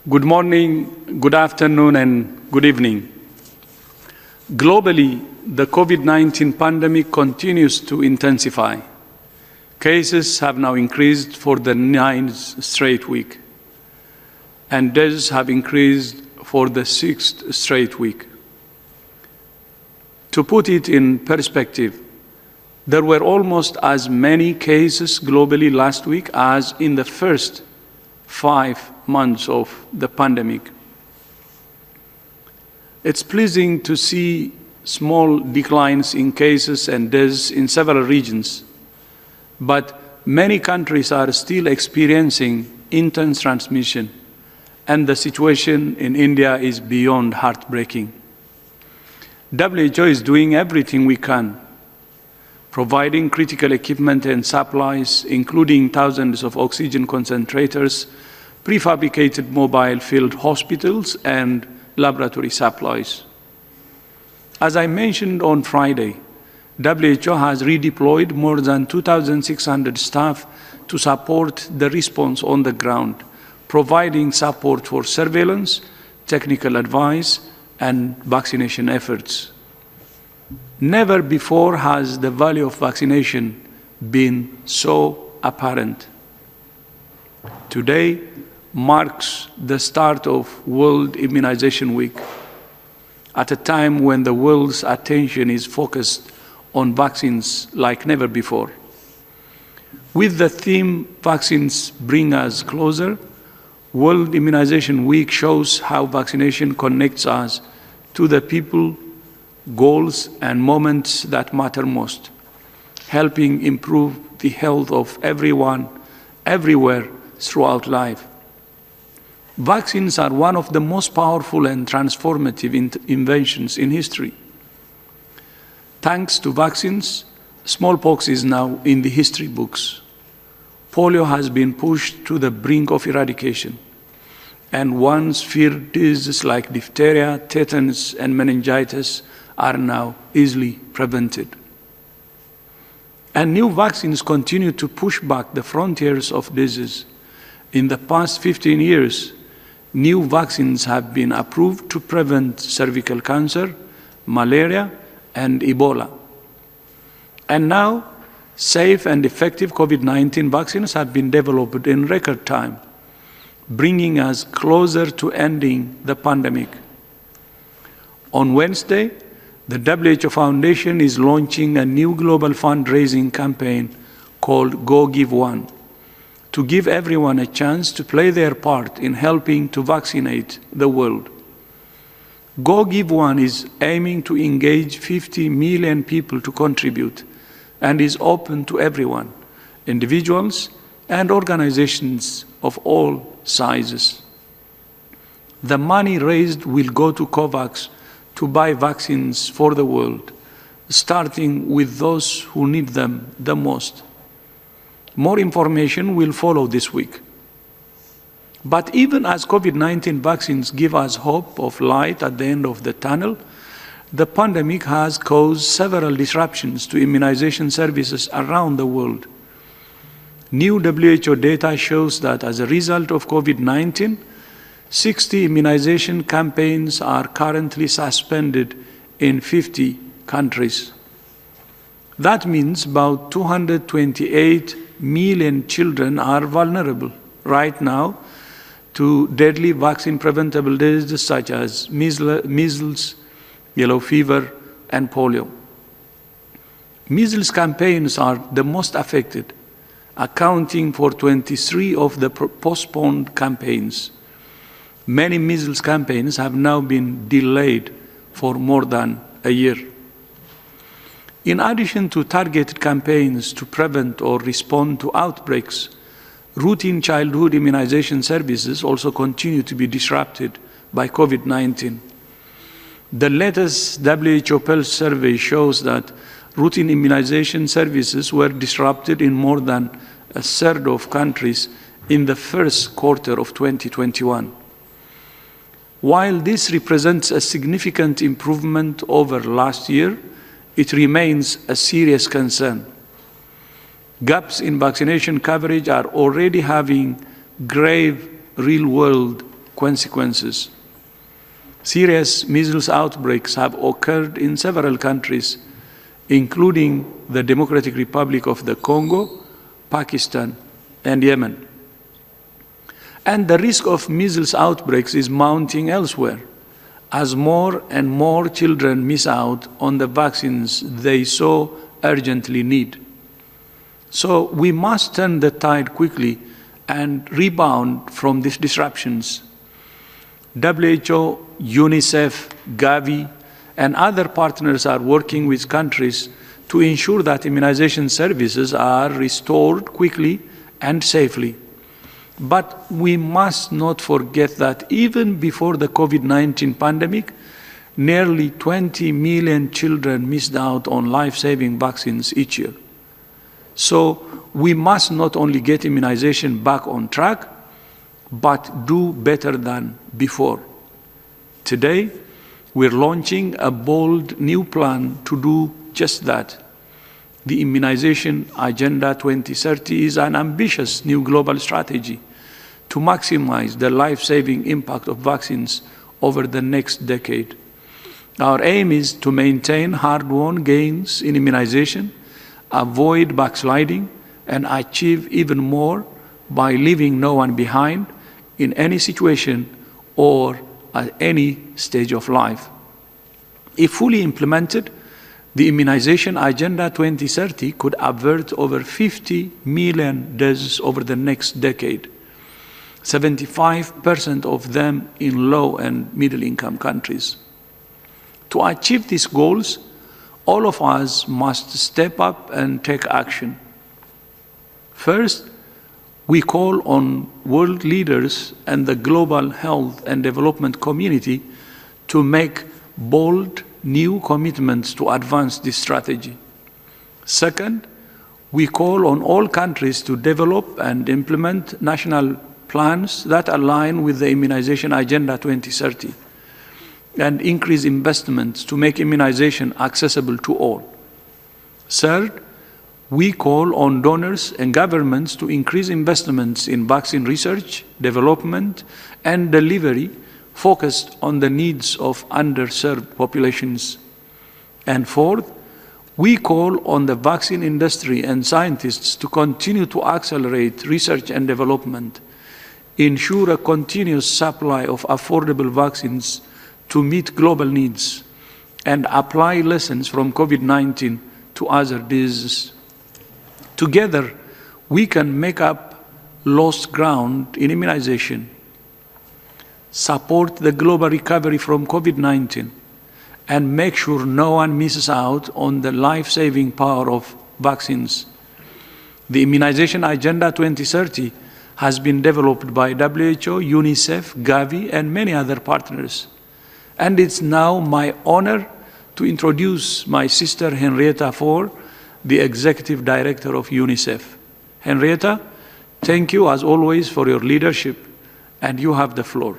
Good morning, good afternoon, and good evening. Globally, the COVID-19 pandemic continues to intensify. Cases have now increased for the 9th straight week, and deaths have increased for the 6th straight week. To put it in perspective, there were almost as many cases globally last week as in the first 5 months of the pandemic. It's pleasing to see small declines in cases and deaths in several regions, but many countries are still experiencing intense transmission, and the situation in India is beyond heartbreaking. WHO is doing everything we can, providing critical equipment and supplies, including thousands of oxygen concentrators, prefabricated mobile field hospitals, and laboratory supplies. As I mentioned on Friday, WHO has redeployed more than 2,600 staff to support the response on the ground, providing support for surveillance, technical advice, and vaccination efforts. Never before has the value of vaccination been so apparent. Today marks the start of World Immunization Week, at a time when the world's attention is focused on vaccines like never before. With the theme "Vaccines Bring Us Closer," World Immunization Week shows how vaccination connects us to the people, goals, and moments that matter most, helping improve the health of everyone, everywhere, throughout life. Vaccines are one of the most powerful and transformative inventions in history. Thanks to vaccines, smallpox is now in the history books. Polio has been pushed to the brink of eradication, and once feared diseases like diphtheria, tetanus, and meningitis are now easily prevented. And new vaccines continue to push back the frontiers of disease. In the past 15 years, new vaccines have been approved to prevent cervical cancer, malaria, and Ebola. And now, safe and effective COVID-19 vaccines have been developed in record time, bringing us closer to ending the pandemic. On Wednesday, the WHO Foundation is launching a new global fundraising campaign called Go Give One, to give everyone a chance to play their part in helping to vaccinate the world. Go Give One is aiming to engage 50 million people to contribute, and is open to everyone, individuals and organizations of all sizes. The money raised will go to COVAX to buy vaccines for the world, starting with those who need them the most. More information will follow this week. But even as COVID-19 vaccines give us hope of light at the end of the tunnel, the pandemic has caused several disruptions to immunization services around the world. New WHO data shows that as a result of COVID-19, 60 immunization campaigns are currently suspended in 50 countries. That means about 228 million children are vulnerable right now to deadly vaccine-preventable diseases such as measles, yellow fever, and polio. Measles campaigns are the most affected, accounting for 23 of the postponed campaigns. Many measles campaigns have now been delayed for more than a year. In addition to targeted campaigns to prevent or respond to outbreaks, routine childhood immunization services also continue to be disrupted by COVID-19. The latest WHO Pulse survey shows that routine immunization services were disrupted in more than a third of countries in the first quarter of 2021. While this represents a significant improvement over last year, it remains a serious concern. Gaps in vaccination coverage are already having grave real-world consequences. Serious measles outbreaks have occurred in several countries, including the Democratic Republic of the Congo, Pakistan, and Yemen. And the risk of measles outbreaks is mounting elsewhere, as more and more children miss out on the vaccines they so urgently need. So we must turn the tide quickly and rebound from these disruptions. WHO, UNICEF, Gavi, and other partners are working with countries to ensure that immunization services are restored quickly and safely. But we must not forget that even before the COVID-19 pandemic, nearly 20 million children missed out on life-saving vaccines each year. So we must not only get immunization back on track, but do better than before. Today, we're launching a bold new plan to do just that. The Immunization Agenda 2030 is an ambitious new global strategy to maximize the life-saving impact of vaccines over the next decade. Our aim is to maintain hard-won gains in immunization, avoid backsliding, and achieve even more by leaving no one behind in any situation or at any stage of life. If fully implemented, the Immunization Agenda 2030 could avert over 50 million deaths over the next decade, 75% of them in low and middle-income countries. To achieve these goals, all of us must step up and take action. First, we call on world leaders and the global health and development community to make bold new commitments to advance this strategy. Second, we call on all countries to develop and implement national plans that align with the Immunization Agenda 2030 and increase investments to make immunization accessible to all. Third, we call on donors and governments to increase investments in vaccine research, development, and delivery focused on the needs of underserved populations. And fourth, we call on the vaccine industry and scientists to continue to accelerate research and development, ensure a continuous supply of affordable vaccines to meet global needs, and apply lessons from COVID-19 to other diseases. Together, we can make up lost ground in immunization, support the global recovery from COVID-19, and make sure no one misses out on the life-saving power of vaccines. The Immunization Agenda 2030 has been developed by WHO, UNICEF, Gavi, and many other partners. And it's now my honor to introduce my sister Henrietta Fore, the Executive Director of UNICEF. Henrietta, thank you as always for your leadership, and you have the floor.